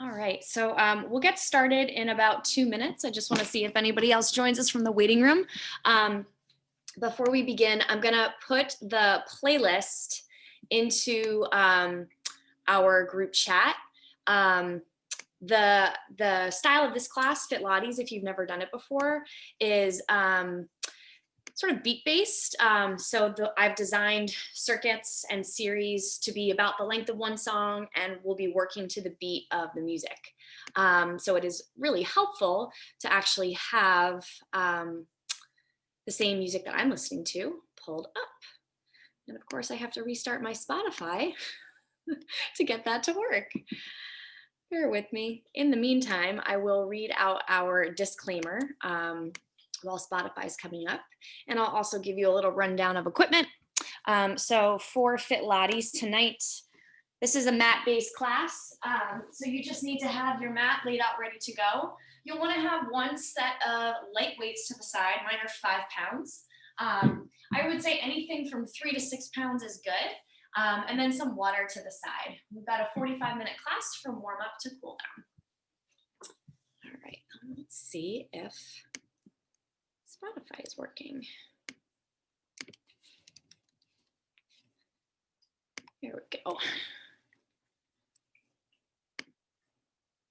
All right, so we'll get started in about 2 minutes. I just want to see if anybody else joins us from the waiting room. Before we begin, I'm gonna put the playlist into our group chat. The style of this class, Fitlates, if you've never done it before, is sort of beat-based. I've designed circuits and series to be about the length of one song, and we'll be working to the beat of the music. So it is really helpful to actually have the same music that I'm listening to pulled up. And of course, I have to restart my Spotify to get that to work. Bear with me. In the meantime, I will read out our disclaimer while Spotify is coming up. And I'll also give you a little rundown of equipment. So for Fitlates tonight, this is a mat-based class. So you just need to have your mat laid out ready to go. You'll want to have one set of light weights to the side. Mine are 5 pounds. I would say anything from 3 to 6 pounds is good. And then some water to the side. We've got a 45-minute class from warm up to cool down. All right, let's see if Spotify is working. Here we go.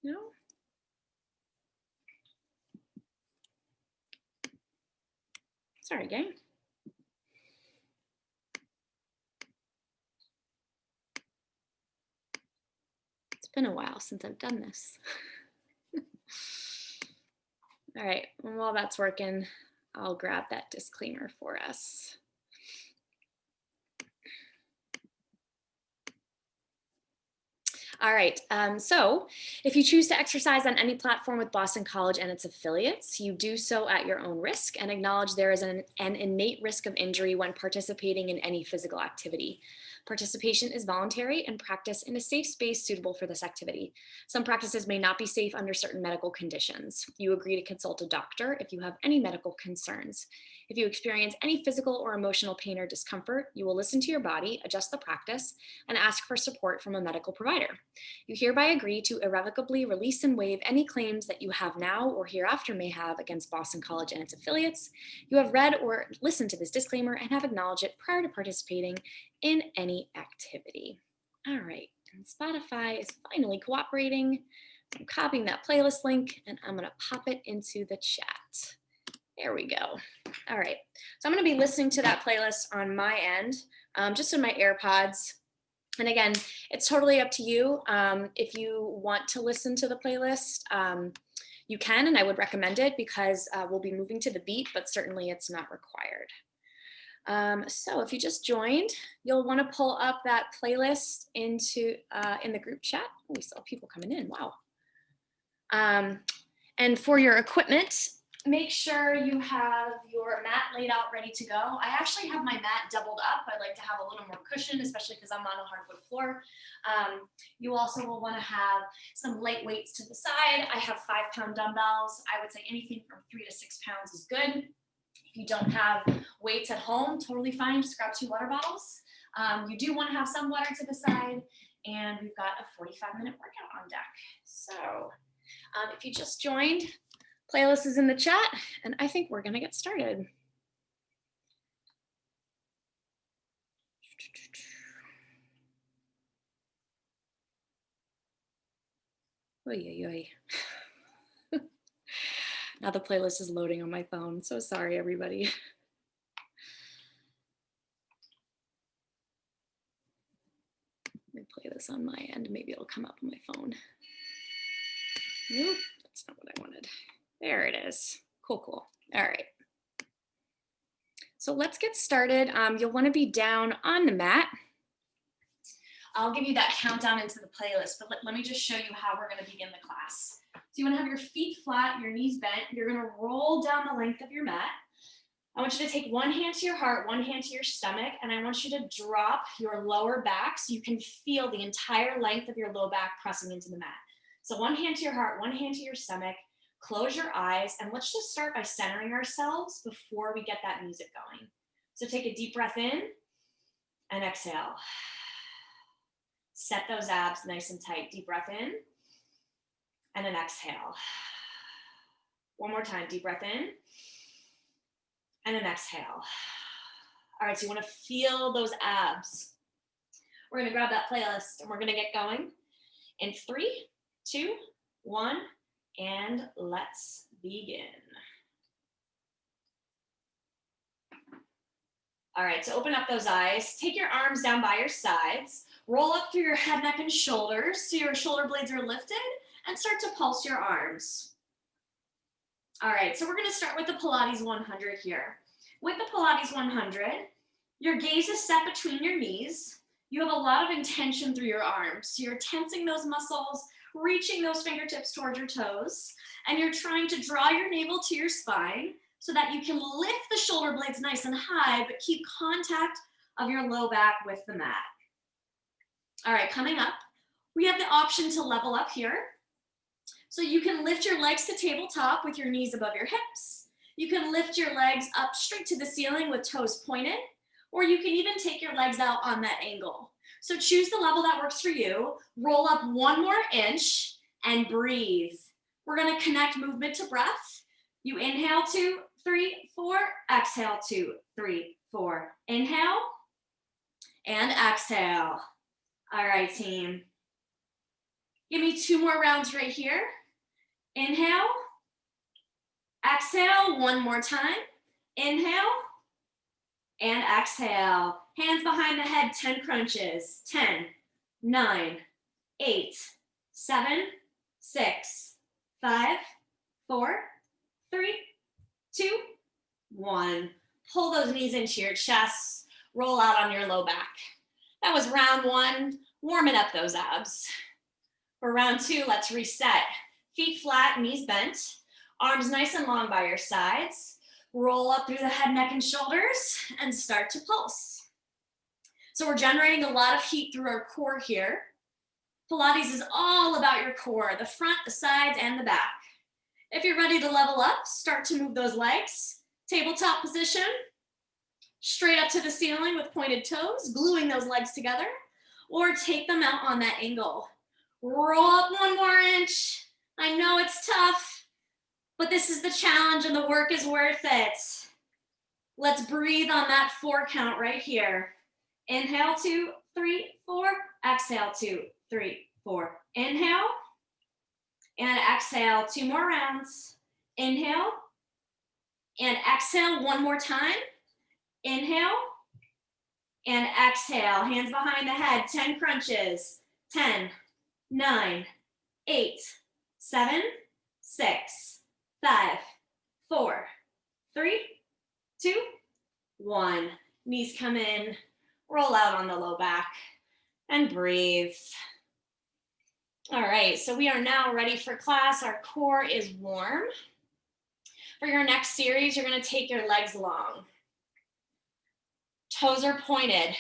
No? Sorry, gang. It's been a while since I've done this. All right, and while that's working, I'll grab that disclaimer for us. All right, so if you choose to exercise on any platform with Boston College and its affiliates, you do so at your own risk and acknowledge there is an innate risk of injury when participating in any physical activity. Participation is voluntary and practice in a safe space suitable for this activity. Some practices may not be safe under certain medical conditions. You agree to consult a doctor if you have any medical concerns. If you experience any physical or emotional pain or discomfort, you will listen to your body, adjust the practice, and ask for support from a medical provider. You hereby agree to irrevocably release and waive any claims that you have now or hereafter may have against Boston College and its affiliates. You have read or listened to this disclaimer and have acknowledged it prior to participating in any activity. All right, and Spotify is finally cooperating. I'm copying that playlist link and I'm gonna pop it into the chat. There we go. All right, so I'm gonna be listening to that playlist on my end, just in my AirPods. And again, it's totally up to you. If you want to listen to the playlist, you can, and I would recommend it because we'll be moving to the beat, but certainly it's not required. So if you just joined, you'll want to pull up that playlist into in the group chat. Oh, we still have people coming in. Wow. And for your equipment, make sure you have your mat laid out ready to go. I actually have my mat doubled up. I like to have a little more cushion, especially because I'm on a hardwood floor. You also will want to have some light weights to the side. I have 5-pound dumbbells. I would say anything from 3 to 6 pounds is good. If you don't have weights at home, totally fine. Just grab 2 water bottles. You do want to have some water to the side, and we've got a 45-minute workout on deck. So if you just joined, playlist is in the chat, and I think we're going to get started. Oy, oy, oy. Now the playlist is loading on my phone. So sorry, everybody. Let me play this on my end. Maybe it'll come up on my phone. Nope, that's not what I wanted. There it is. Cool, cool. All right. So let's get started. You'll want to be down on the mat. I'll give you that countdown into the playlist, but let me just show you how we're going to begin the class. So you want to have your feet flat, your knees bent. You're going to roll down the length of your mat. I want you to take one hand to your heart, one hand to your stomach, and I want you to drop your lower back so you can feel the entire length of your low back pressing into the mat. So one hand to your heart, one hand to your stomach. Close your eyes, and let's just start by centering ourselves before we get that music going. So take a deep breath in and exhale. Set those abs nice and tight. Deep breath in and an exhale. One more time, deep breath in and an exhale. All right, so you want to feel those abs. We're going to grab that playlist and we're going to get going in 3, 2, 1, and let's begin. All right, so open up those eyes. Take your arms down by your sides. Roll up through your head, neck, and shoulders so your shoulder blades are lifted, and start to pulse your arms. All right, so we're going to start with the Pilates 100 here. With the Pilates 100, your gaze is set between your knees. You have a lot of intention through your arms. So you're tensing those muscles, reaching those fingertips towards your toes, and you're trying to draw your navel to your spine so that you can lift the shoulder blades nice and high, but keep contact of your low back with the mat. All right, coming up, we have the option to level up here. So you can lift your legs to tabletop with your knees above your hips. You can lift your legs up straight to the ceiling with toes pointed, or you can even take your legs out on that angle. So choose the level that works for you. Roll up 1 more inch and breathe. We're gonna connect movement to breath. You inhale 2, 3, 4, exhale 2, 3, 4. Inhale and exhale. All right, team. Give me 2 more rounds right here. Inhale, exhale 1 more time. Inhale and exhale. Hands behind the head, 10 crunches. 10, 9, 8, 7, 6, 5, 4, 3, 2, 1. Pull those knees into your chest. Roll out on your low back. That was round 1, warming up those abs. For round 2, let's reset. Feet flat, knees bent. Arms nice and long by your sides. Roll up through the head, neck, and shoulders, and start to pulse. So we're generating a lot of heat through our core here. Pilates is all about your core, the front, the sides, and the back. If you're ready to level up, start to move those legs. Tabletop position, straight up to the ceiling with pointed toes, gluing those legs together, or take them out on that angle. Roll up 1 more inch. I know it's tough, but this is the challenge and the work is worth it. Let's breathe on that 4 count right here. Inhale 2, 3, 4. Exhale 2, 3, 4. Inhale and exhale. 2 more rounds. Inhale and exhale 1 more time. Inhale and exhale. Hands behind the head. 10 crunches. 10, 9, 8, 7, 6, 5, 4, 3, 2, 1. Knees come in. Roll out on the low back and breathe. All right, so we are now ready for class. Our core is warm. For your next series, you're going to take your legs long. Toes are pointed.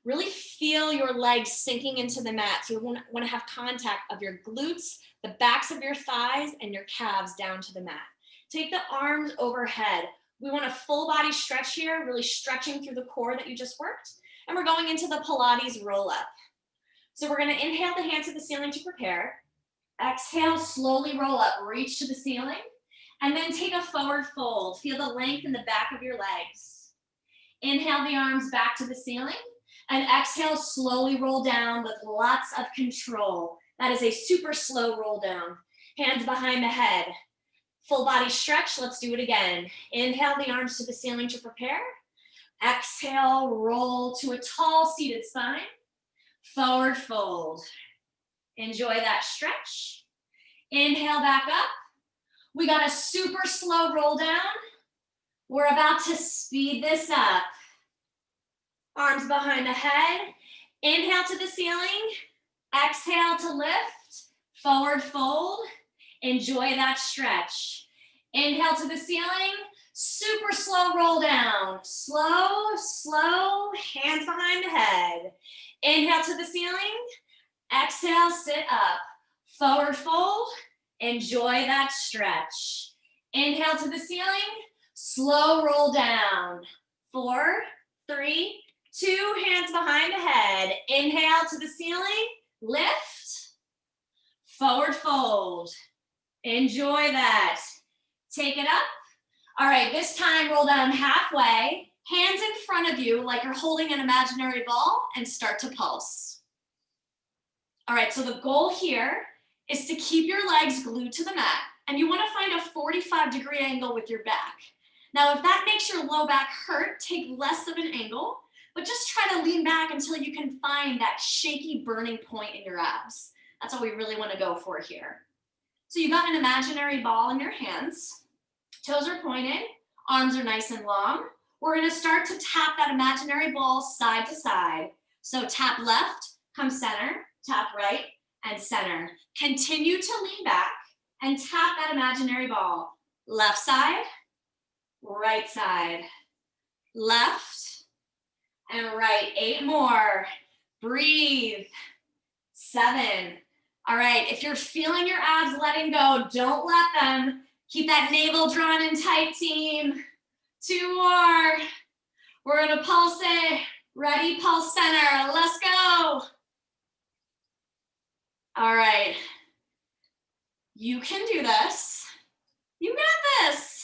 Really feel your legs sinking into the mat. So you want to have contact of your glutes, the backs of your thighs, and your calves down to the mat. Take the arms overhead. We want a full body stretch here, really stretching through the core that you just worked. And we're going into the Pilates roll up. So we're going to inhale the hands to the ceiling to prepare. Exhale, slowly roll up, reach to the ceiling. And then take a forward fold. Feel the length in the back of your legs. Inhale the arms back to the ceiling. And exhale, slowly roll down with lots of control. That is a super slow roll down. Hands behind the head. Full body stretch. Let's do it again. Inhale the arms to the ceiling to prepare. Exhale, roll to a tall seated spine. Forward fold. Enjoy that stretch. Inhale back up. We got a super slow roll down. We're about to speed this up. Arms behind the head. Inhale to the ceiling. Exhale to lift. Forward fold. Enjoy that stretch. Inhale to the ceiling. Super slow roll down. Slow, slow. Hands behind the head. Inhale to the ceiling. Exhale, sit up. Forward fold. Enjoy that stretch. Inhale to the ceiling. Slow roll down. 4, 3, 2, hands behind the head. Inhale to the ceiling. Lift. Forward fold. Enjoy that. Take it up. All right, this time roll down halfway, hands in front of you like you're holding an imaginary ball, and start to pulse. All right, so the goal here is to keep your legs glued to the mat, and you want to find a 45-degree angle with your back. Now, if that makes your low back hurt, take less of an angle, but just try to lean back until you can find that shaky burning point in your abs. That's what we really want to go for here. So you got an imaginary ball in your hands, toes are pointed, arms are nice and long. We're going to start to tap that imaginary ball side to side. So tap left, come center, tap right, and center. Continue to lean back and tap that imaginary ball. Left side, right side, left and right. 8 more. Breathe. 7. All right, if you're feeling your abs letting go, don't let them. Keep that navel drawn in tight, team. 2 more. We're gonna pulse it. Ready, pulse center. Let's go. All right. You can do this. You got this.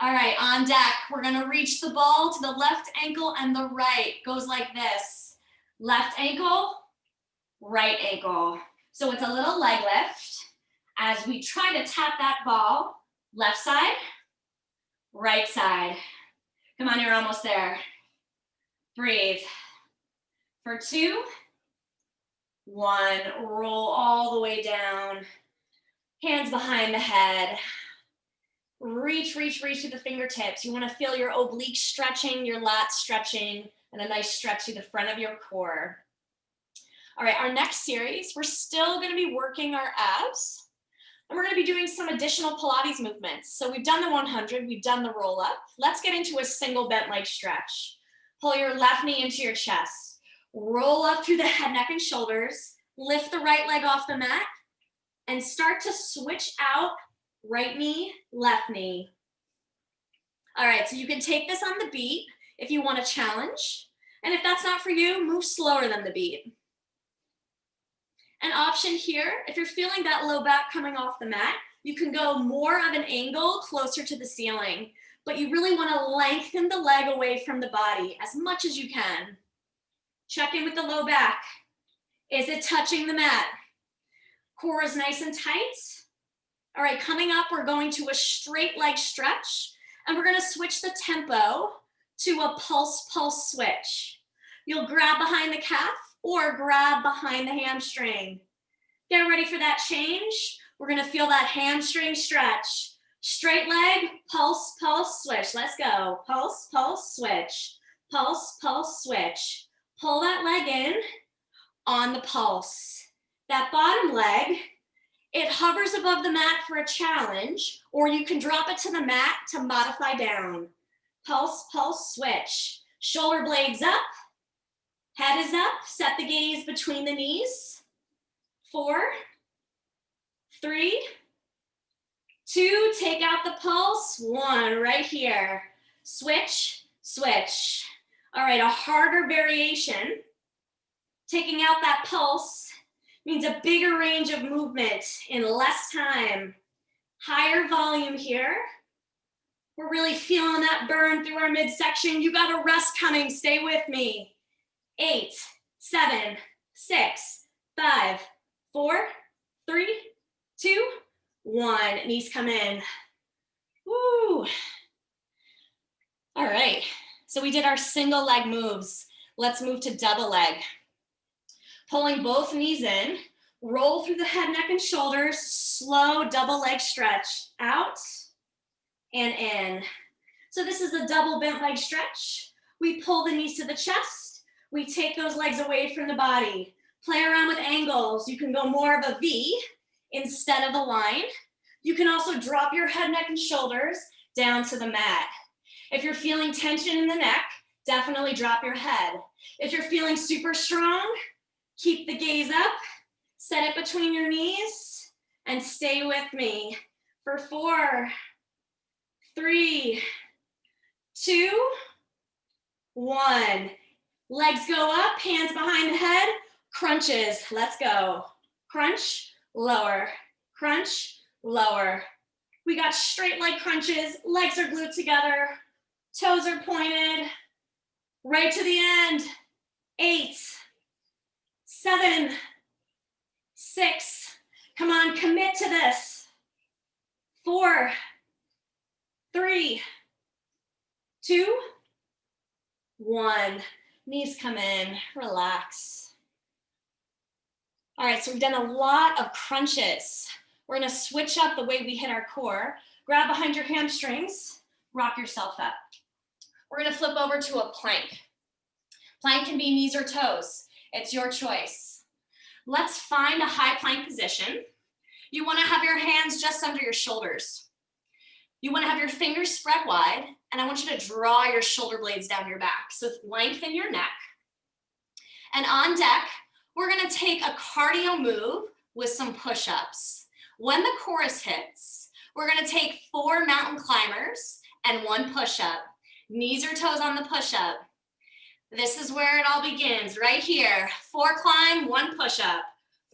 All right, on deck, we're gonna reach the ball to the left ankle and the right. Goes like this. Left ankle, right ankle. So it's a little leg lift as we try to tap that ball. Left side, right side. Come on, you're almost there. Breathe. For 2, 1, roll all the way down. Hands behind the head. Reach, reach, reach to the fingertips. You want to feel your obliques stretching, your lats stretching, and a nice stretch to the front of your core. All right, our next series, we're still going to be working our abs, and we're going to be doing some additional Pilates movements. So we've done the 100, we've done the roll up. Let's get into a single bent leg stretch. Pull your left knee into your chest. Roll up through the head, neck, and shoulders. Lift the right leg off the mat, and start to switch out. Right knee, left knee. All right, so you can take this on the beat if you want to challenge. And if that's not for you, move slower than the beat. An option here, if you're feeling that low back coming off the mat, you can go more of an angle closer to the ceiling, but you really want to lengthen the leg away from the body as much as you can. Check in with the low back. Is it touching the mat? Core is nice and tight. All right, coming up, we're going to a straight leg stretch, and we're going to switch the tempo to a pulse switch. You'll grab behind the calf or grab behind the hamstring. Get ready for that change. We're going to feel that hamstring stretch. Straight leg, pulse, switch. Let's go. Pulse, switch. Pulse, switch. Pull that leg in on the pulse. That bottom leg, it hovers above the mat for a challenge, or you can drop it to the mat to modify down. Pulse, switch. Shoulder blades up, head is up, set the gaze between the knees. 4, 3, 2, take out the pulse. 1, right here. Switch, switch. All right, a harder variation. Taking out that pulse means a bigger range of movement in less time. Higher volume here. We're really feeling that burn through our midsection. You got a rest coming, stay with me. 8, 7, 6, 5, 4, 3, 2, 1. Knees come in. Woo. All right, so we did our single leg moves. Let's move to double leg. Pulling both knees in, roll through the head, neck, and shoulders, slow double leg stretch, out and in. So this is a double bent leg stretch. We pull the knees to the chest, we take those legs away from the body. Play around with angles. You can go more of a V instead of a line. You can also drop your head, neck, and shoulders down to the mat. If you're feeling tension in the neck, definitely drop your head. If you're feeling super strong, keep the gaze up, set it between your knees, and stay with me for 4, 3, 2, 1. Legs go up, hands behind the head, crunches. Let's go. Crunch, lower, crunch, lower. We got straight leg crunches, legs are glued together, toes are pointed, right to the end. 8, 7, 6, come on, commit to this. 4, 3, 2, 1. Knees come in, relax. All right, so we've done a lot of crunches. We're gonna switch up the way we hit our core. Grab behind your hamstrings, rock yourself up. We're gonna flip over to a plank. Plank can be knees or toes. It's your choice. Let's find a high plank position. You wanna have your hands just under your shoulders. You wanna have your fingers spread wide, and I want you to draw your shoulder blades down your back. So lengthen your neck. And on deck, we're gonna take a cardio move with some push-ups. When the chorus hits, we're gonna take 4 mountain climbers and 1 push-up. Knees or toes on the push-up. This is where it all begins, right here. 4 climb, 1 push-up.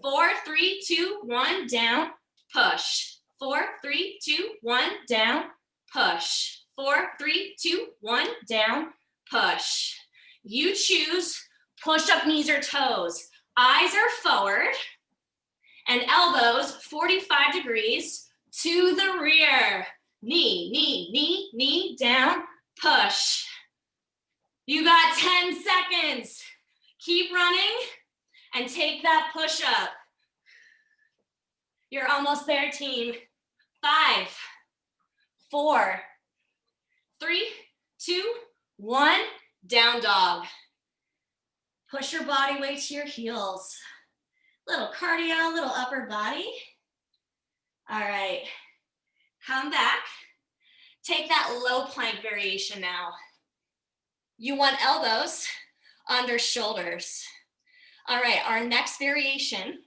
4, 3, 2, 1, down, push. 4, 3, 2, 1, down, push. 4, 3, 2, 1, down, push. You choose push-up knees or toes. Eyes are forward and elbows 45 degrees to the rear. Knee, knee, knee, knee, down, push. You got 10 seconds. Keep running and take that push-up. You're almost there, team. 5, 4, 3, 2, 1, down dog. Push your body weight to your heels. Little cardio, little upper body. All right, come back. Take that low plank variation now. You want elbows under shoulders. All right, our next variation,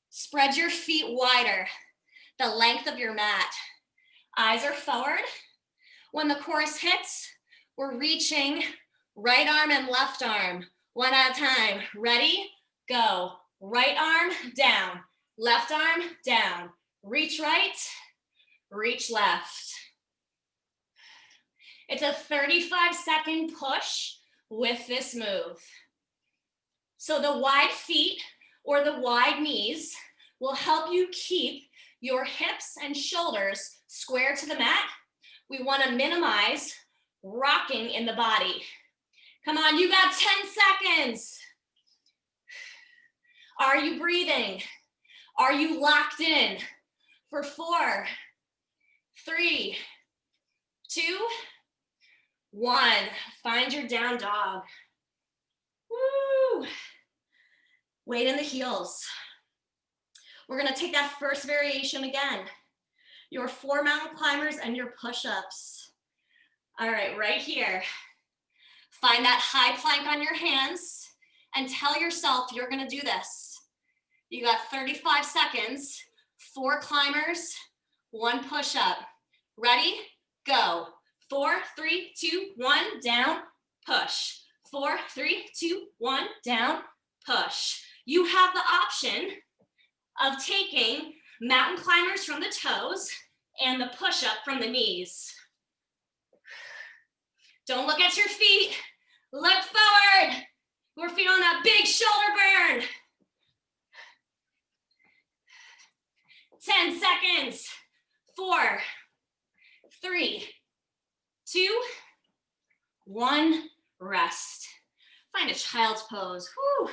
spread your feet wider, the length of your mat. Eyes are forward. When the chorus hits, we're reaching right arm and left arm, one at a time. Ready? Go. Right arm down, left arm down. Reach right, reach left. It's a 35-second push with this move. So the wide feet or the wide knees will help you keep your hips and shoulders square to the mat. We want to minimize rocking in the body. Come on, you got 10 seconds. Are you breathing? Are you locked in? For 4, 3, 2, 1. Find your down dog. Woo! Weight in the heels. We're gonna take that first variation again. Your 4 mountain climbers and your push-ups. All right, right here. Find that high plank on your hands and tell yourself you're gonna do this. You got 35 seconds, 4 climbers, 1 push-up. Ready? Go. 4, 3, 2, 1, down, push. 4, 3, 2, 1, down, push. You have the option of taking mountain climbers from the toes and the push-up from the knees. Don't look at your feet. Look forward. We're feeling a big shoulder burn. 10 seconds. 4, 3, 2, 1. Rest. Find a child's pose. Whew.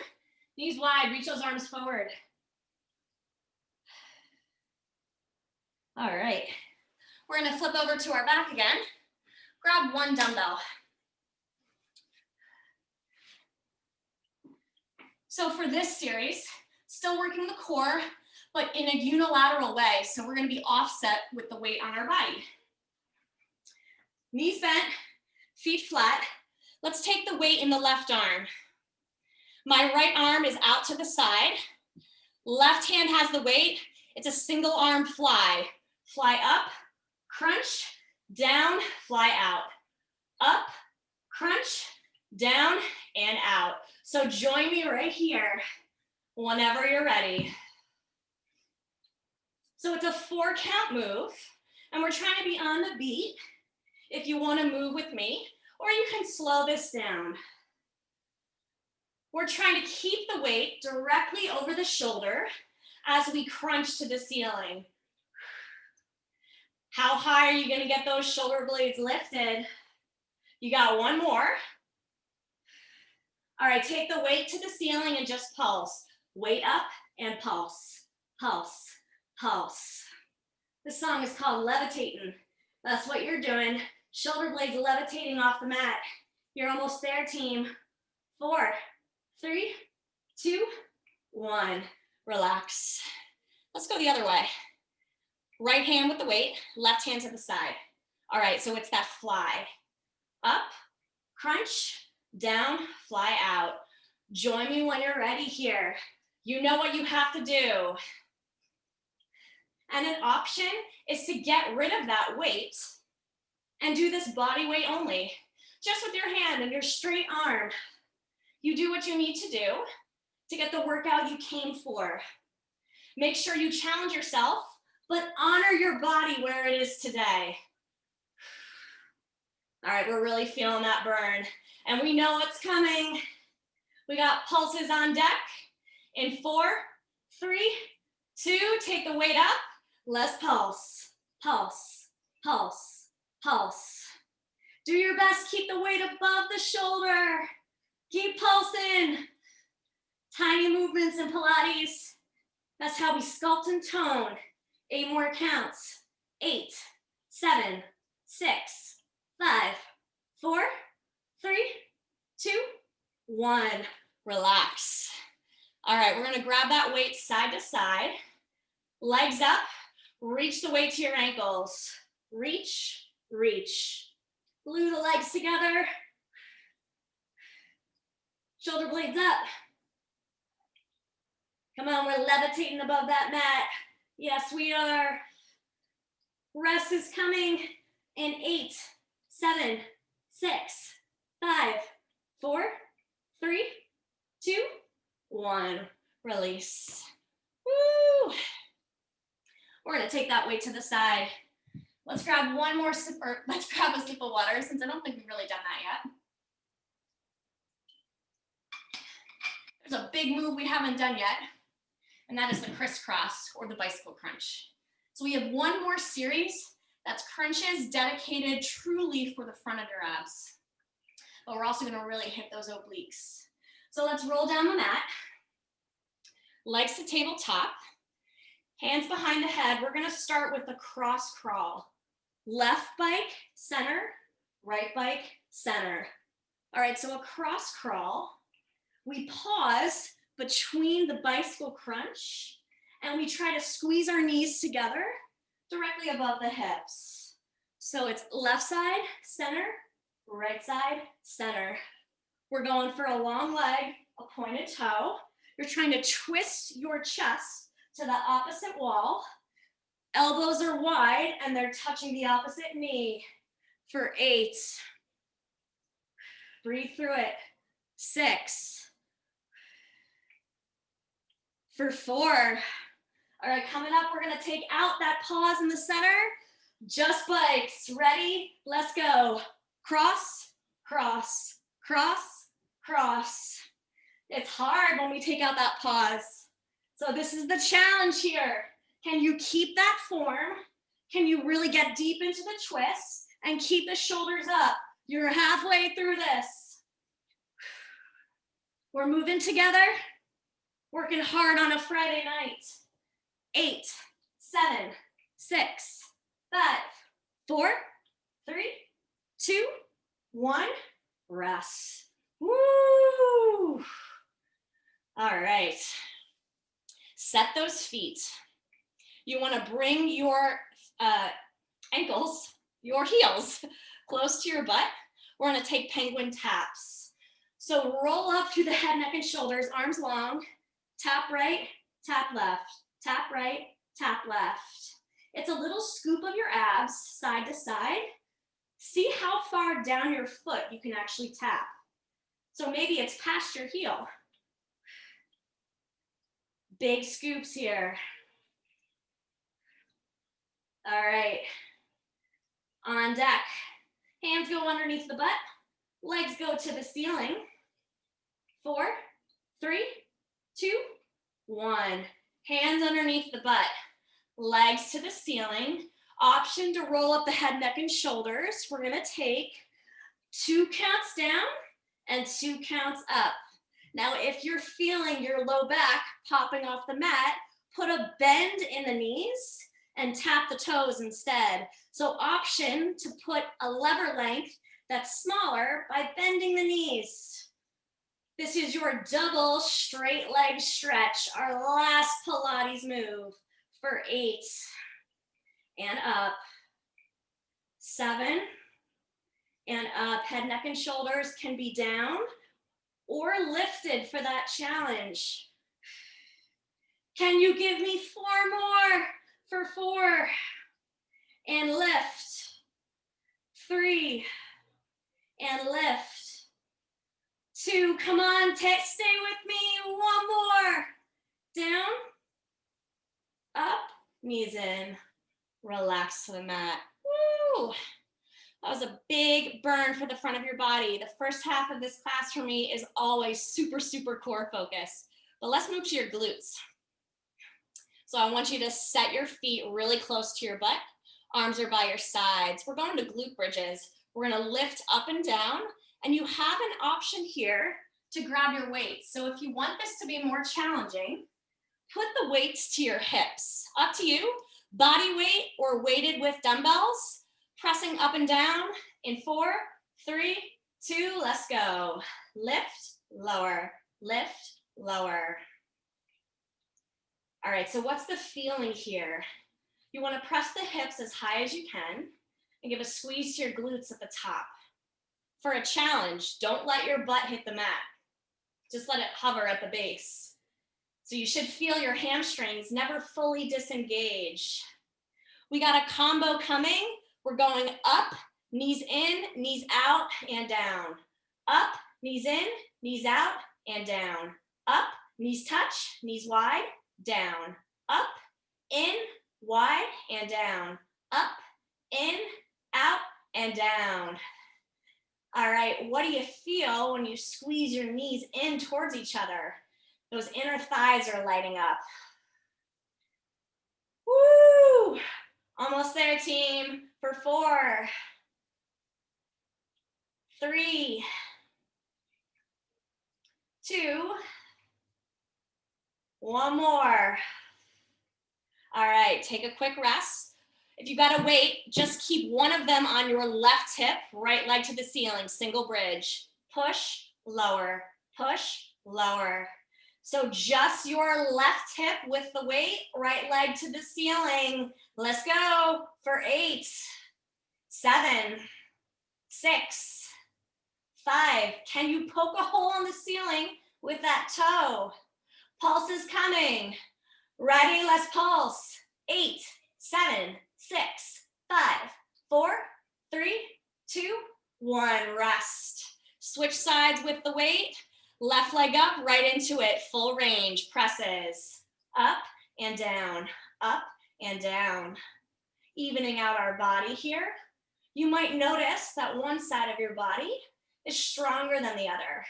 Knees wide. Reach those arms forward. All right. We're going to flip over to our back again. Grab 1 dumbbell. So for this series, still working the core, but in a unilateral way. So we're going to be offset with the weight on our body. Knees bent, feet flat. Let's take the weight in the left arm. My right arm is out to the side. Left hand has the weight. It's a single arm fly. Fly up, crunch, down, fly out. Up, crunch, down, and out. So join me right here whenever you're ready. So it's a 4-count move, and we're trying to be on the beat if you want to move with me, or you can slow this down. We're trying to keep the weight directly over the shoulder as we crunch to the ceiling. How high are you going to get those shoulder blades lifted? You got one more. All right, take the weight to the ceiling and just pulse. Weight up and pulse, pulse, pulse. This song is called Levitating. That's what you're doing. Shoulder blades levitating off the mat. You're almost there, team. 4, 3, 2, 1. Relax. Let's go the other way. Right hand with the weight, left hand to the side. All right, so it's that fly. Up, crunch, down, fly out. Join me when you're ready here. You know what you have to do. And an option is to get rid of that weight and do this body weight only, just with your hand and your straight arm. You do what you need to do to get the workout you came for. Make sure you challenge yourself, but honor your body where it is today. All right, we're really feeling that burn, and we know what's coming. We got pulses on deck. In 4, 3, 2, take the weight up. Let's pulse, pulse, pulse, pulse. Do your best, keep the weight above the shoulder. Keep pulsing. Tiny movements in Pilates. That's how we sculpt and tone. 8 more counts. 8, 7, 6, 5, 4, 3, 2, 1. Relax. All right, we're gonna grab that weight side to side. Legs up, reach the weight to your ankles. Reach, reach. Glue the legs together. Shoulder blades up. Come on, we're levitating above that mat. Yes, we are. Rest is coming in 8, 7, 6, 5, 4, 3, 2, 1. Release. Woo! We're gonna take that weight to the side. Let's grab one more sip, or let's grab a sip of water, since I don't think we've really done that yet. There's a big move we haven't done yet, and that is the crisscross or the bicycle crunch. So we have one more series that's crunches dedicated truly for the front of your abs. But we're also gonna really hit those obliques. So let's roll down the mat. Legs to tabletop. Hands behind the head. We're gonna start with the cross crawl. Left bike, center, right bike, center. All right, so a cross crawl. We pause between the bicycle crunch and we try to squeeze our knees together directly above the hips. So it's left side, center, right side, center. We're going for a long leg, a pointed toe. You're trying to twist your chest to the opposite wall. Elbows are wide and they're touching the opposite knee. For 8. Breathe through it. 6. For 4. All right, coming up, we're gonna take out that pause in the center. Just bikes. Ready? Let's go. Cross, cross, cross, cross. It's hard when we take out that pause. So this is the challenge here. Can you keep that form? Can you really get deep into the twist and keep the shoulders up? You're halfway through this. We're moving together, working hard on a Friday night. 8, 7, 6, 5, 4, 3, 2, 1. Rest. Woo! All right. Set those feet. You want to bring your ankles, your heels, close to your butt. We're going to take penguin taps. So roll up through the head, neck, and shoulders, arms long. Tap right, tap left, tap right, tap left. It's a little scoop of your abs side to side. See how far down your foot you can actually tap. So maybe it's past your heel. Big scoops here. All right, on deck. Hands go underneath the butt, legs go to the ceiling. 4, 3, 2, 1. Hands underneath the butt, legs to the ceiling. Option to roll up the head, neck, and shoulders. We're gonna take 2 counts down and 2 counts up. Now, if you're feeling your low back popping off the mat, put a bend in the knees and tap the toes instead. So option to put a lever length that's smaller by bending the knees. This is your double straight leg stretch, our last Pilates move for 8. And up. 7. And up. Head, neck, and shoulders can be down or lifted for that challenge. Can you give me 4 more for 4? And lift. 3. And lift. 2. Come on, stay with me. 1 more. Down. Up. Knees in. Relax to the mat. Woo! That was a big burn for the front of your body. The first half of this class for me is always super, super core focused. But let's move to your glutes. So I want you to set your feet really close to your butt. Arms are by your sides. We're going to glute bridges. We're gonna lift up and down, and you have an option here to grab your weights. So if you want this to be more challenging, put the weights to your hips. Up to you, body weight or weighted with dumbbells. Pressing up and down in 4, 3, 2, let's go. Lift, lower, lift, lower. All right, so what's the feeling here? You wanna press the hips as high as you can and give a squeeze to your glutes at the top. For a challenge, don't let your butt hit the mat. Just let it hover at the base. So you should feel your hamstrings never fully disengage. We got a combo coming. We're going up, knees in, knees out, and down. Up, knees in, knees out, and down. Up, knees touch, knees wide, down. Up, in, wide, and down. Up, in, out, and down. All right, what do you feel when you squeeze your knees in towards each other? Those inner thighs are lighting up. Woo! Almost there, team, for 4, 3, 2, 1 more. All right, take a quick rest. If you got to wait, just keep one of them on your left hip, right leg to the ceiling, single bridge. Push, lower, push, lower. So just your left hip with the weight, right leg to the ceiling. Let's go for 8, 7, 6, 5. Can you poke a hole in the ceiling with that toe? Pulse is coming. Ready, let's pulse. 8, 7, 6, 5, 4, 3, 2, 1. Rest. Switch sides with the weight. Left leg up, right into it. Full range. Presses. Up and down. Up and down. Evening out our body here. You might notice that one side of your body is stronger than the other.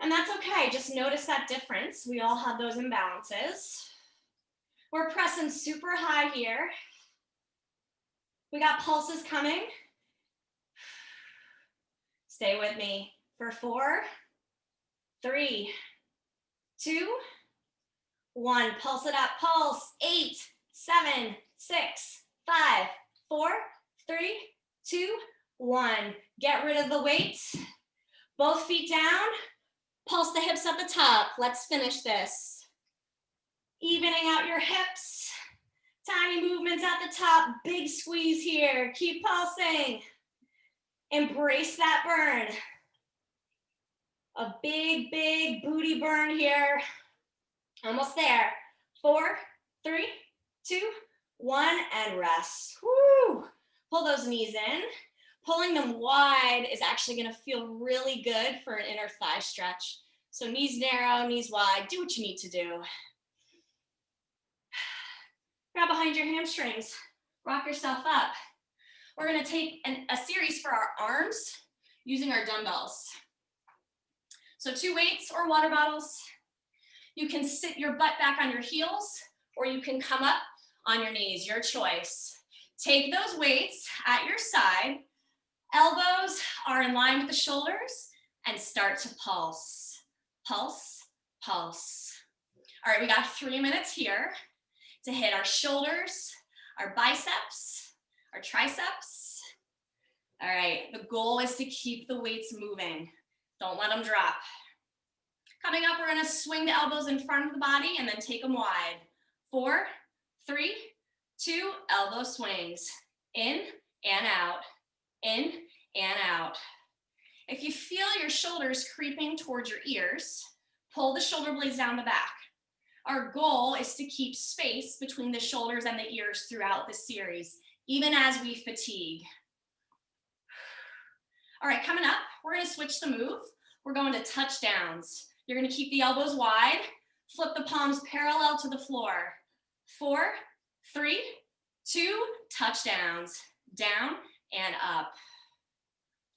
And that's okay. Just notice that difference. We all have those imbalances. We're pressing super high here. We got pulses coming. Stay with me for 4, 3, 2, 1. Pulse it up. Pulse. 8, 7, 6, 5, 4, 3, 2, 1. Get rid of the weights. Both feet down. Pulse the hips at the top. Let's finish this. Evening out your hips. Tiny movements at the top. Big squeeze here. Keep pulsing. Embrace that burn. A big, big booty burn here. Almost there. 4, 3, 2, 1, and rest. Woo! Pull those knees in. Pulling them wide is actually going to feel really good for an inner thigh stretch. So knees narrow, knees wide. Do what you need to do. Grab behind your hamstrings, rock yourself up. We're gonna take a series for our arms using our dumbbells. So 2 weights or water bottles. You can sit your butt back on your heels, or you can come up on your knees, your choice. Take those weights at your side. Elbows are in line with the shoulders, and start to pulse, pulse, pulse. All right, we got 3 minutes here to hit our shoulders, our biceps, our triceps. All right, the goal is to keep the weights moving. Don't let them drop. Coming up, we're gonna swing the elbows in front of the body and then take them wide. 4, 3, 2, elbow swings. In and out, in and out. If you feel your shoulders creeping towards your ears, pull the shoulder blades down the back. Our goal is to keep space between the shoulders and the ears throughout the series, even as we fatigue. All right, coming up, we're gonna switch the move. We're going to touchdowns. You're gonna keep the elbows wide, flip the palms parallel to the floor. 4, 3, 2, touchdowns, down and up.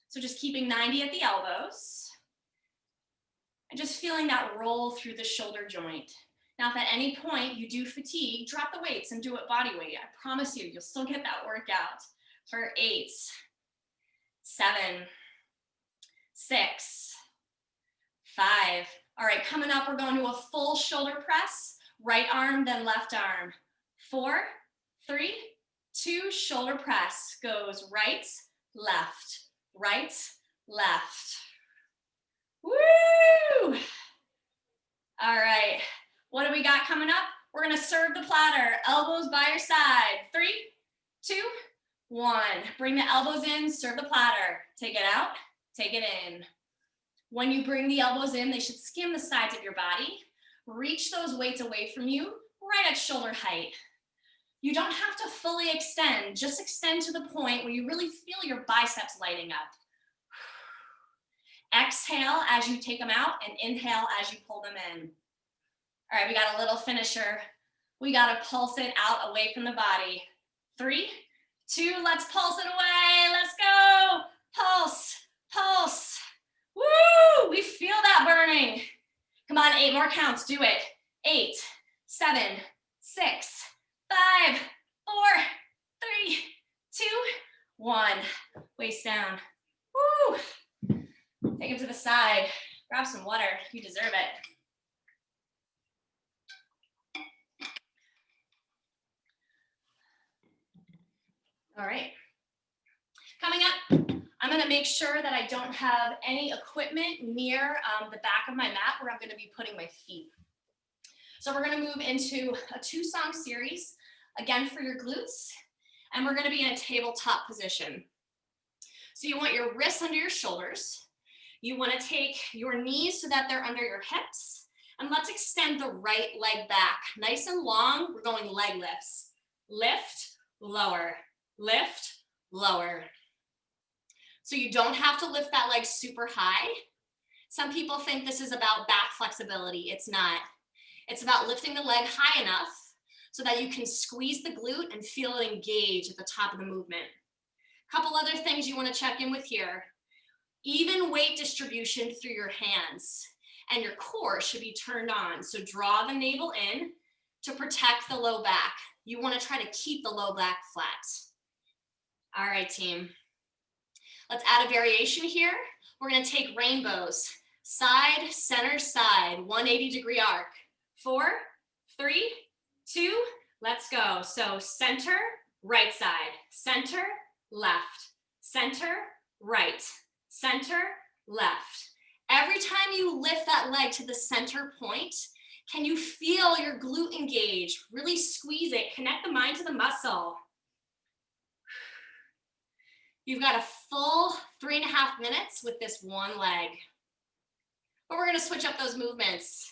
So just keeping 90 at the elbows, and just feeling that roll through the shoulder joint. Now, if at any point you do fatigue, drop the weights and do it body weight. I promise you, you'll still get that workout. For 8, 7, 6, 5. All right, coming up, we're going to a full shoulder press. Right arm, then left arm. 4, 3, 2, shoulder press. Goes right, left, right, left. Woo! All right, what do we got coming up? We're gonna serve the platter. Elbows by your side. 3, 2, 1. Bring the elbows in, serve the platter. Take it out, take it in. When you bring the elbows in, they should skim the sides of your body. Reach those weights away from you, right at shoulder height. You don't have to fully extend, just extend to the point where you really feel your biceps lighting up. Exhale as you take them out, and inhale as you pull them in. All right, we got a little finisher. We got to pulse it out away from the body. 3, 2, let's pulse it away. Let's go. Pulse, pulse. Woo! We feel that burning. Come on, 8 more counts. Do it. 8, 7, 6, 5, 4, 3, 2, 1. Waist down. Woo! Take them to the side. Grab some water. You deserve it. All right. Coming up, I'm going to make sure that I don't have any equipment near the back of my mat where I'm going to be putting my feet. So we're going to move into a 2-song series, again for your glutes, and we're going to be in a tabletop position. So you want your wrists under your shoulders. You want to take your knees so that they're under your hips, and let's extend the right leg back. Nice and long, we're going leg lifts. Lift, lower, lift, lower. So you don't have to lift that leg super high. Some people think this is about back flexibility. It's not. It's about lifting the leg high enough so that you can squeeze the glute and feel it engage at the top of the movement. A couple other things you want to check in with here. Even weight distribution through your hands, and your core should be turned on. So draw the navel in to protect the low back. You want to try to keep the low back flat. All right, team. Let's add a variation here. We're going to take rainbows. Side, center, side, 180-degree arc. 4, 3, 2, let's go. So center, right side, center, left, center, right, center, left. Every time you lift that leg to the center point, can you feel your glute engage? Really squeeze it, connect the mind to the muscle. You've got a full 3.5 minutes with this one leg. But we're gonna switch up those movements.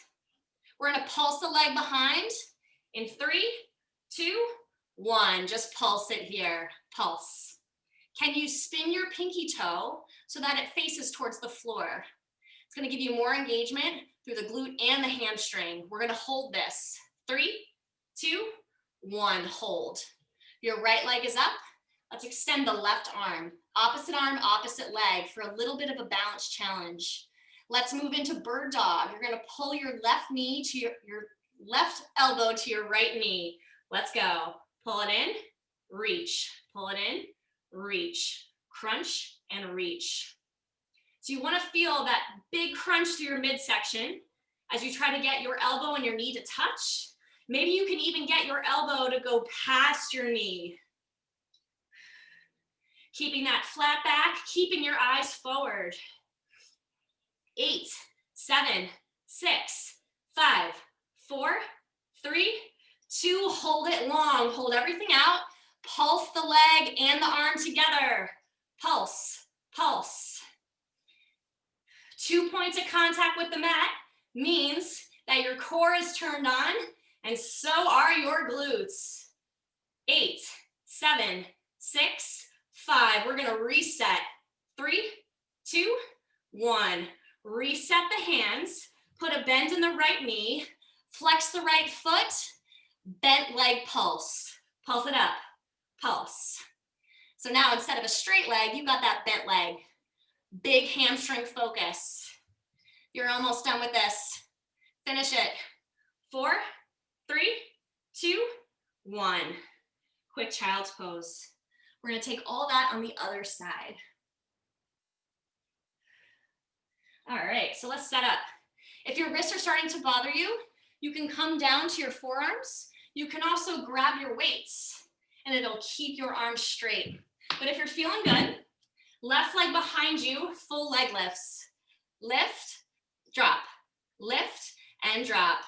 We're gonna pulse the leg behind in 3, 2, 1. Just pulse it here, pulse. Can you spin your pinky toe so that it faces towards the floor? It's gonna give you more engagement through the glute and the hamstring. We're gonna hold this. 3, 2, 1, hold. Your right leg is up. Let's extend the left arm, opposite leg for a little bit of a balance challenge. Let's move into bird dog. You're gonna pull your left knee to your left elbow to your right knee. Let's go. Pull it in, reach. Pull it in, reach. Crunch and reach. So you wanna feel that big crunch through your midsection as you try to get your elbow and your knee to touch. Maybe you can even get your elbow to go past your knee. Keeping that flat back, keeping your eyes forward. 8, 7, 6, 5, 4, 3, 2, hold it long. Hold everything out. Pulse the leg and the arm together. Pulse, pulse. 2 points of contact with the mat means that your core is turned on and so are your glutes. 8, 7, 6, 5. We're gonna reset. 3, 2, 1. Reset the hands. Put a bend in the right knee. Flex the right foot. Bent leg pulse. Pulse it up. Pulse. So now instead of a straight leg, you got that bent leg. Big hamstring focus. You're almost done with this. Finish it. 4, 3, 2, 1. Quick child's pose. We're gonna take all that on the other side. All right, so let's set up. If your wrists are starting to bother you, you can come down to your forearms. You can also grab your weights and it'll keep your arms straight. But if you're feeling good, left leg behind you, full leg lifts. Lift, drop, lift, and drop.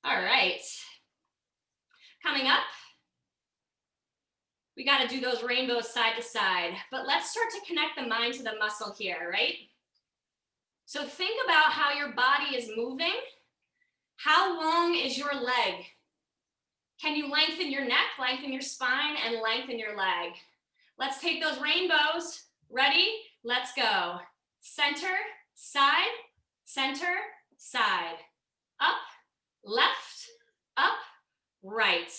All right. Coming up, we got to do those rainbows side to side, but let's start to connect the mind to the muscle here, right? So think about how your body is moving. How long is your leg? Can you lengthen your neck, lengthen your spine, and lengthen your leg? Let's take those rainbows. Ready? Let's go. Center, side, center, side. Up, left, up, right.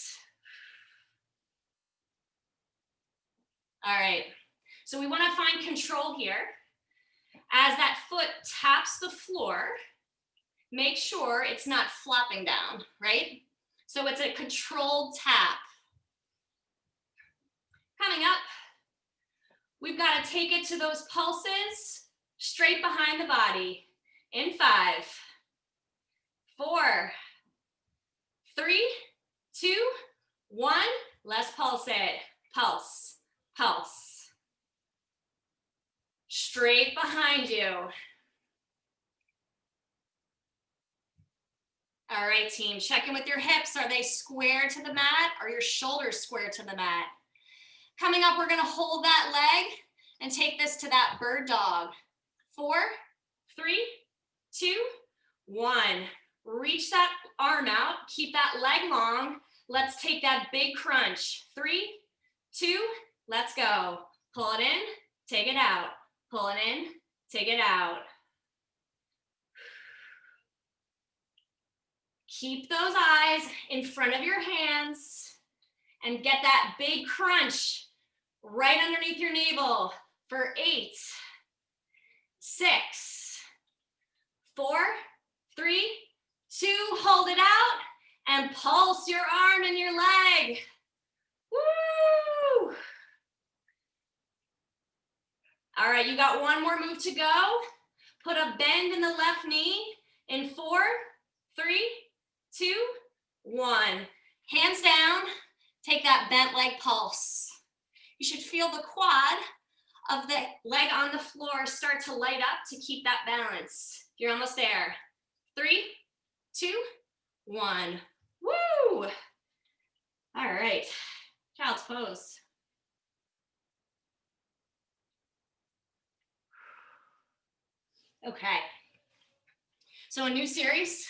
All right, so we want to find control here. As that foot taps the floor, make sure it's not flopping down, right? So it's a controlled tap. Coming up, we've got to take it to those pulses straight behind the body. In 5, 4, 3, 2, 1. Let's pulse it. Pulse, pulse. Straight behind you. All right, team, check in with your hips. Are they square to the mat? Are your shoulders square to the mat? Coming up, we're gonna hold that leg and take this to that bird dog. 4, 3, 2, 1. Reach that arm out, keep that leg long. Let's take that big crunch. 3, 2, let's go. Pull it in, take it out. Pull it in, take it out. Keep those eyes in front of your hands and get that big crunch right underneath your navel for 8, 6, 4, 3, 2, hold it out and pulse your arm and your leg. Woo! All right, you got one more move to go. Put a bend in the left knee in 4, 3, 2, 1. Hands down, take that bent leg pulse. You should feel the quad of the leg on the floor start to light up to keep that balance. You're almost there. 3, 2, 1. Woo! All right, child's pose. Okay, so a new series.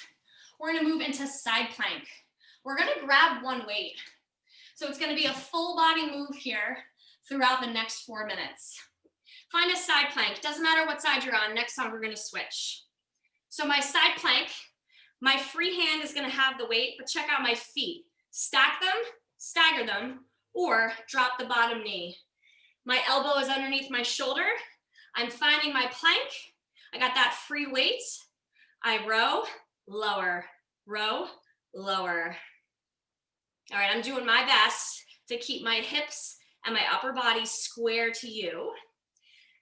We're gonna move into side plank. We're gonna grab one weight. So it's gonna be a full body move here throughout the next 4 minutes. Find a side plank, doesn't matter what side you're on. Next time we're gonna switch. So my side plank, My free hand is gonna have the weight, but check out my feet. Stack them, stagger them, or drop the bottom knee. My elbow is underneath my shoulder. I'm finding my plank. I got that free weight. I row, lower, row, lower. All right, I'm doing my best to keep my hips and my upper body square to you.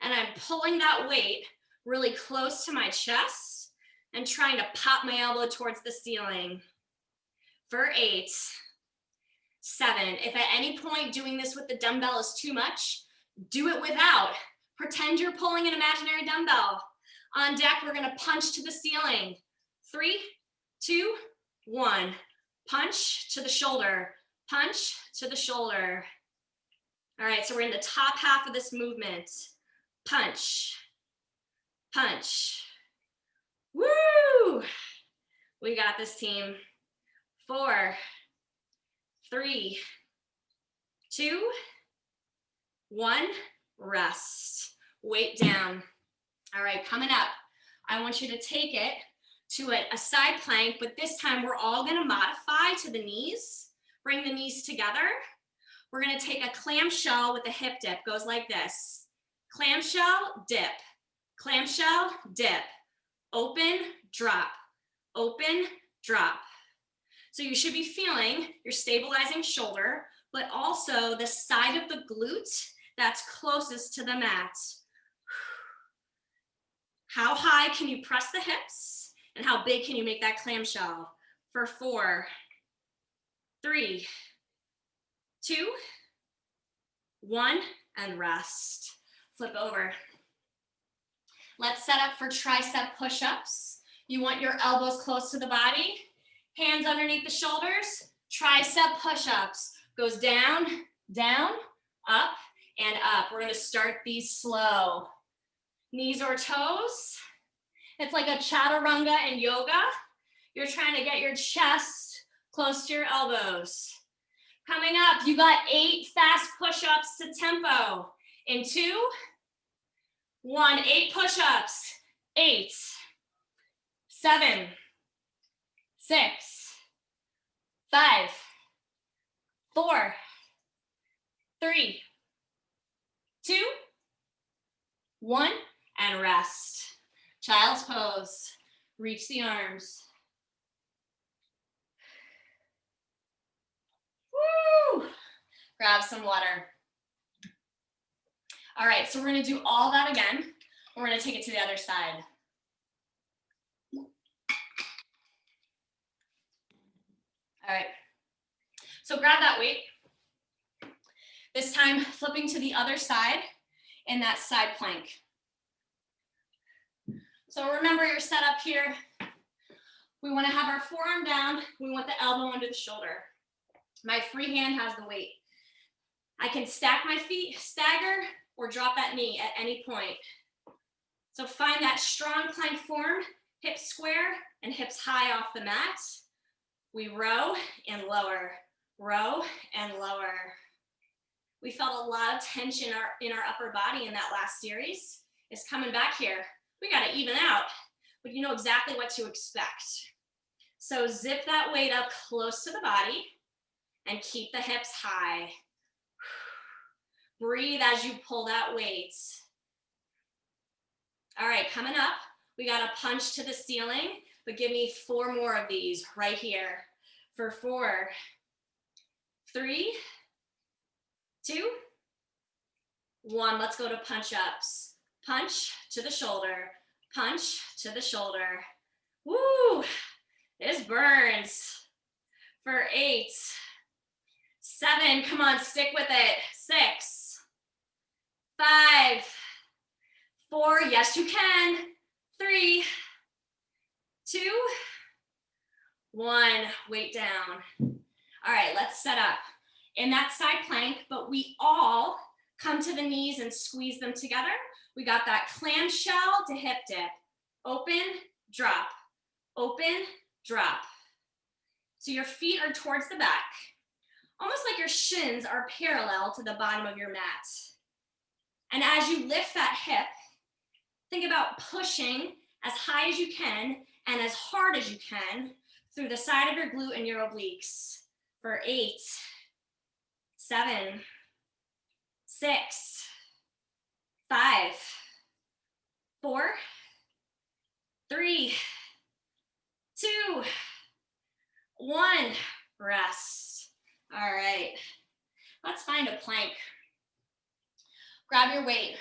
And I'm pulling that weight really close to my chest and trying to pop my elbow towards the ceiling. For 8, 7. If at any point doing this with the dumbbell is too much, do it without. Pretend you're pulling an imaginary dumbbell. On deck, we're gonna punch to the ceiling. 3, 2, 1. Punch to the shoulder, punch to the shoulder. All right, so we're in the top half of this movement. Punch, punch. Woo! We got this, team. 4, 3, 2, 1, rest. Weight down. All right, coming up, I want you to take it to a side plank, but this time we're all gonna modify to the knees. Bring the knees together. We're gonna take a clamshell with a hip dip. Goes like this. Clamshell, dip. Clamshell, dip. Open, drop. Open, drop. So you should be feeling your stabilizing shoulder, but also the side of the glute that's closest to the mat. How high can you press the hips? And how big can you make that clamshell? For 4, 3, 2, 1, and rest. Flip over. Let's set up for tricep push-ups. You want your elbows close to the body, hands underneath the shoulders. Tricep push-ups. Goes down, down, up, and up. We're gonna start these slow. Knees or toes. It's like a chaturanga in yoga. You're trying to get your chest close to your elbows. Coming up, you got 8 fast push-ups to tempo. In 2, 1, 8 push-ups. 8, 7, 6, 5, 4, 3, 2, 1, and rest. Child's pose. Reach the arms. Woo! Grab some water. All right, so we're gonna do all that again. We're gonna take it to the other side. All right, so grab that weight. This time, flipping to the other side in that side plank. So remember your setup here. We want to have our forearm down. We want the elbow under the shoulder. My free hand has the weight. I can stack my feet, stagger, or drop that knee at any point. So find that strong plank form, hips square and hips high off the mat. We row and lower, row and lower. We felt a lot of tension in our upper body in that last series. It's coming back here. We got to even out, but you know exactly what to expect. So zip that weight up close to the body and keep the hips high. Breathe as you pull that weight. All right, coming up, we got to punch to the ceiling, but give me 4 more of these right here. For 4, 3, 2, 1. Let's go to punch ups. Punch to the shoulder, punch to the shoulder. Woo, this burns. For 8, 7, come on, stick with it. 6, 5, 4, yes you can. 3, 2, 1, weight down. All right, let's set up in that side plank, but we all come to the knees and squeeze them together. We got that clamshell to hip dip. Open, drop, open, drop. So your feet are towards the back, almost like your shins are parallel to the bottom of your mat. And as you lift that hip, think about pushing as high as you can and as hard as you can through the side of your glute and your obliques for 8, 7, 6, 5, 4, 3, 2, 1. Rest. All right. Let's find a plank. Grab your weight.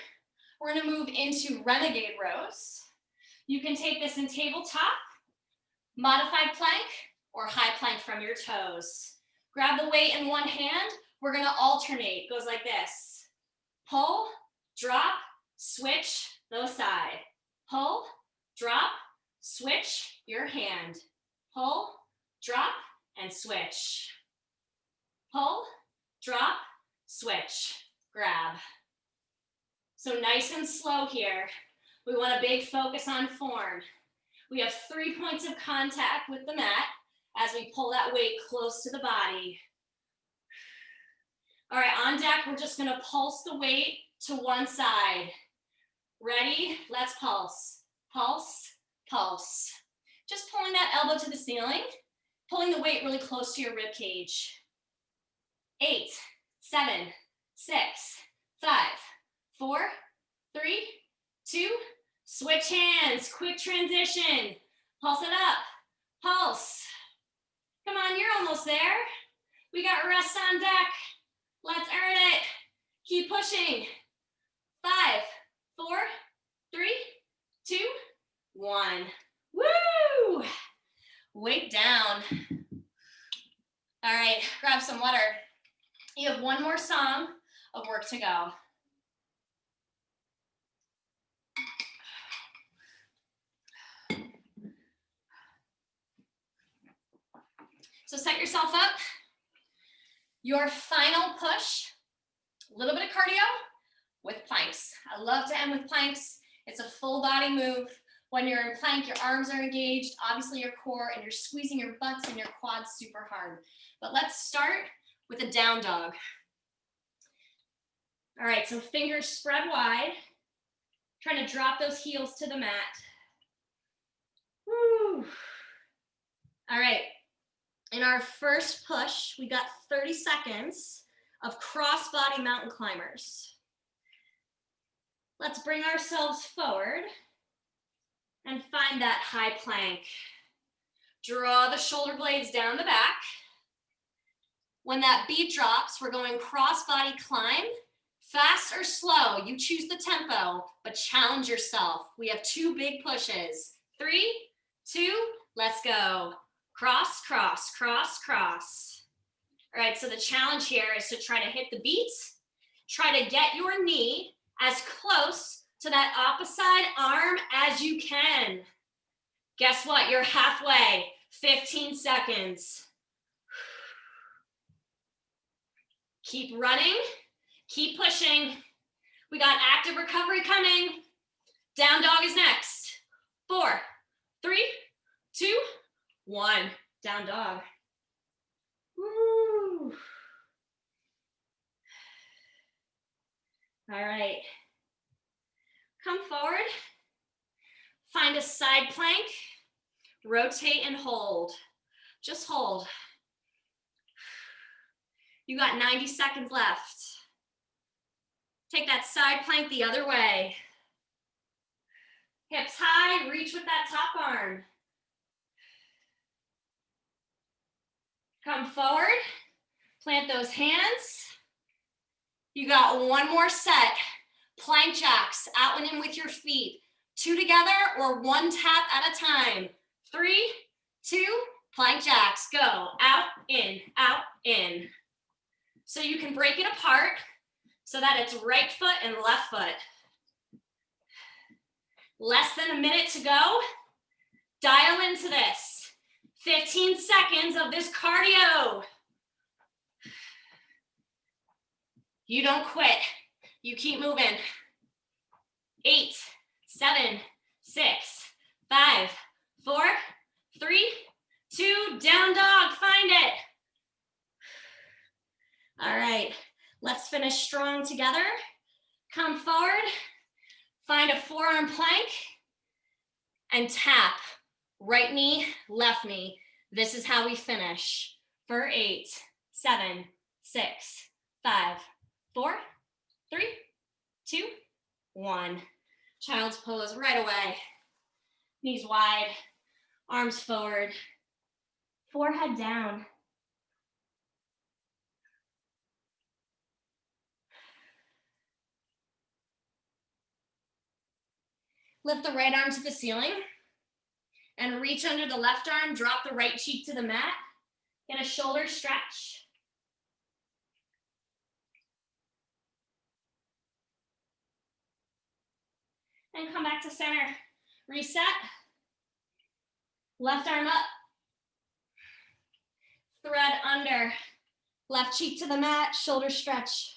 We're going to move into Renegade Rows. You can take this in tabletop, modified plank, or high plank from your toes. Grab the weight in one hand. We're going to alternate. It goes like this. Pull, drop, switch, the side. Pull, drop, switch your hand. Pull, drop, and switch. Pull, drop, switch, grab. So nice and slow here. We want a big focus on form. We have 3 points of contact with the mat as we pull that weight close to the body. All right, on deck, we're just gonna pulse the weight to one side. Ready? Let's pulse. Pulse, pulse. Just pulling that elbow to the ceiling, pulling the weight really close to your rib cage. 8, 7, 6, 5, 4, 3, 2, switch hands, quick transition. Pulse it up, pulse. Come on, you're almost there. We got rest on deck. Let's earn it. Keep pushing. 5, 4, 3, 2, 1. Woo! Weight down. All right, grab some water. You have one more song of work to go. So set yourself up. Your final push, a little bit of cardio with planks. I love to end with planks. It's a full body move. When you're in plank, your arms are engaged, obviously your core, and you're squeezing your butts and your quads super hard. But let's start with a down dog. All right, so fingers spread wide. Trying to drop those heels to the mat. Woo. All right, in our first push, we got 30 seconds of cross-body mountain climbers. Let's bring ourselves forward and find that high plank. Draw the shoulder blades down the back. When that beat drops, we're going cross-body climb. Fast or slow, you choose the tempo, but challenge yourself. We have 2 big pushes. 3, 2, let's go. Cross, cross, cross, cross. All right, so the challenge here is to try to hit the beats. Try to get your knee as close to that opposite arm as you can. Guess what? You're halfway. 15 seconds. Keep running. Keep pushing. We got active recovery coming. Down dog is next. 4, 3, 2, 1. Down dog. Woo. All right. Come forward. Find a side plank. Rotate and hold. Just hold. You got 90 seconds left. Take that side plank the other way. Hips high, reach with that top arm. Come forward, plant those hands. You got one more set. Plank jacks, out and in with your feet. 2 together or 1 tap at a time. 3, 2, plank jacks, go. Out, in, out, in. So you can break it apart so that it's right foot and left foot. Less than a minute to go. Dial into this. 15 seconds of this cardio. You don't quit. You keep moving. 8, 7, 6, 5, 4, 3, 2, down dog, find it. All right, let's finish strong together. Come forward, find a forearm plank, and tap right knee, left knee. This is how we finish for 8, 7, 6, 5, 4, 3, 2, 1. Child's pose right away. Knees wide, arms forward, forehead down. Lift the right arm to the ceiling and reach under the left arm, drop the right cheek to the mat. Get a shoulder stretch. And come back to center. Reset. Left arm up. Thread under. Left cheek to the mat, shoulder stretch.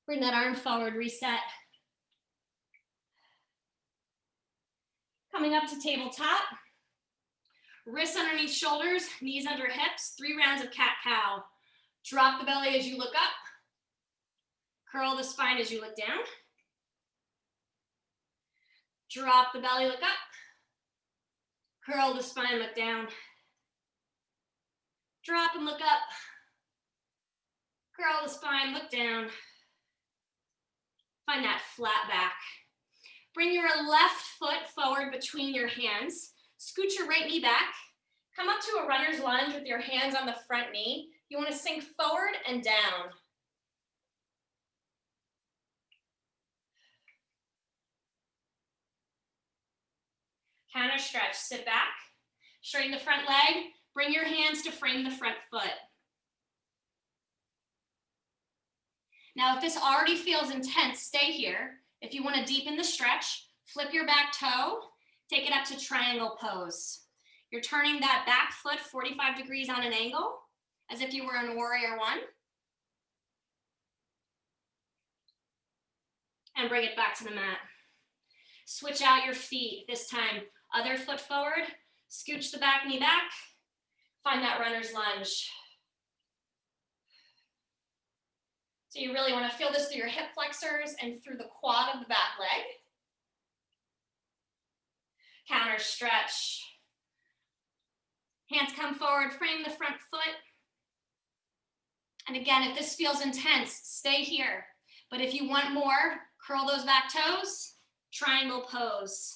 Bring that arm forward, reset. Coming up to tabletop. Wrists underneath shoulders, knees under hips, 3 rounds of cat-cow. Drop the belly as you look up. Curl the spine as you look down. Drop the belly, look up. Curl the spine, look down. Drop and look up. Curl the spine, look down. Find that flat back. Bring your left foot forward between your hands. Scoot your right knee back. Come up to a runner's lunge with your hands on the front knee. You want to sink forward and down. Counter stretch, sit back. Straighten the front leg. Bring your hands to frame the front foot. Now, if this already feels intense, stay here. If you want to deepen the stretch, flip your back toe, take it up to triangle pose. You're turning that back foot 45 degrees on an angle, as if you were in warrior 1. And bring it back to the mat. Switch out your feet. This time, other foot forward, scooch the back knee back, find that runner's lunge. So you really want to feel this through your hip flexors and through the quad of the back leg. Counter stretch. Hands come forward, frame the front foot. And again, if this feels intense, stay here. But if you want more, curl those back toes, triangle pose.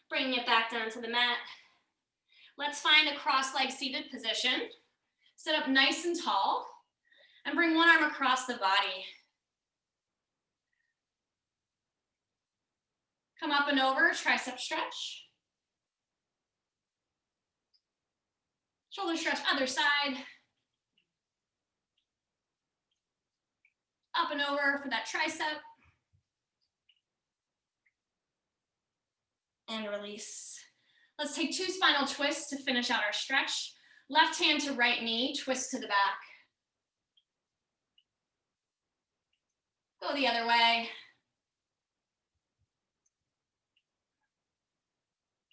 Bringing it back down to the mat. Let's find a cross-leg seated position. Sit up nice and tall and bring one arm across the body. Come up and over, tricep stretch. Shoulder stretch, other side. Up and over for that tricep. And release. Let's take 2 spinal twists to finish out our stretch. Left hand to right knee, twist to the back. Go the other way.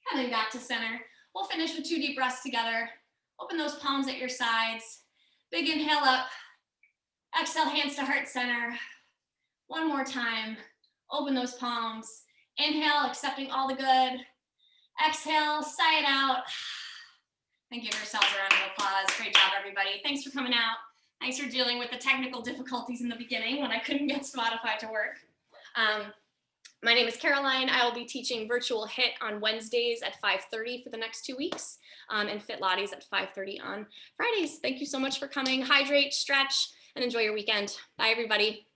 Coming back to center. We'll finish with 2 deep breaths together. Open those palms at your sides. Big inhale up. Exhale, hands to heart center. One more time. Open those palms. Inhale, accepting all the good. Exhale, sigh it out. And give yourselves a round of applause. Great job, everybody. Thanks for coming out. Thanks for dealing with the technical difficulties in the beginning when I couldn't get Spotify to work. My name is Caroline. I will be teaching virtual HIIT on Wednesdays at 5:30 for the next 2 weeks, and Fitlates at 5:30 on Fridays. Thank you so much for coming. Hydrate, stretch, and enjoy your weekend. Bye, everybody.